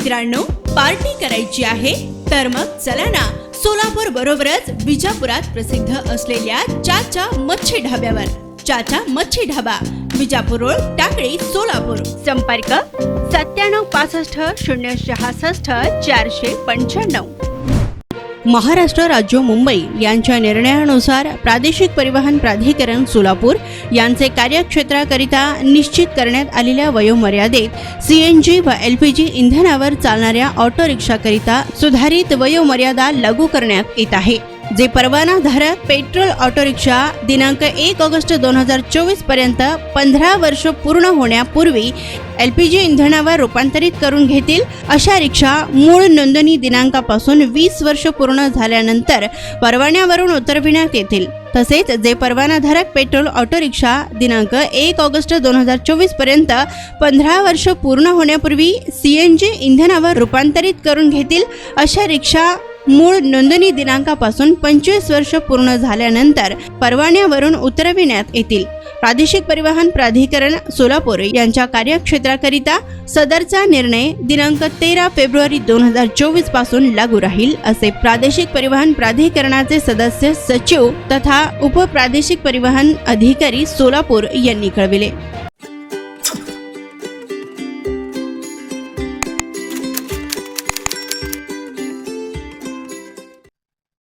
मित्रांनो, पार्टी करायची आहे तर मग चला ना, सोलापूर बरोबरच विजापुरात प्रसिद्ध असलेल्या चाचा मच्छी ढाब्यावर. चाचा मच्छी ढाबा, विजापूर रोड, टाकळी, सोलापूर. संपर्क 9765 066 495. महाराष्ट्र राज्य मुंबई यांच्या निर्णयानुसार प्रादेशिक परिवहन प्राधिकरण सोलापूर यांचे कार्यक्षेत्राकरिता निश्चित करण्यात आलेल्या वयोमर्यादेत CNG व LPG इंधनावर चालणाऱ्या ऑटो रिक्षाकरिता सुधारित वयोमर्यादा लागू करण्यात येत आहे. जे परवानाधारक पेट्रोल ऑटो रिक्षा दिनांक 1 ऑगस्ट 2024 पर्यंत 15 वर्ष पूर्ण होण्यापूर्वी LPG इंधनावर रूपांतरित करून घेतील, अशा रिक्षा मूळ नोंदणी दिनांकापासून 20 वर्ष पूर्ण झाल्यानंतर परवान्यावरून उतरविण्यात येतील. तसेच जे परवानाधारक पेट्रोल ऑटो रिक्षा दिनांक 1 ऑगस्ट 2024 पर्यंत 15 वर्ष पूर्ण होण्यापूर्वी CNG इंधनावर रूपांतरित करून घेतील, अशा रिक्षा मूळ नोंदणी दिनांकापासून 25 वर्ष पूर्ण झाल्यानंतर परवान्यावरून उतरविण्यात येतील. प्रादेशिक परिवहन प्राधिकरण सोलापूर यांच्या कार्यक्षेत्राकरिता सदरचा निर्णय दिनांक 13 फेब्रुवारी 2024 पासून लागू राहील, असे प्रादेशिक परिवहन प्राधिकरणाचे सदस्य सचिव तथा उपप्रादेशिक परिवहन अधिकारी सोलापूर यांनी कळविले.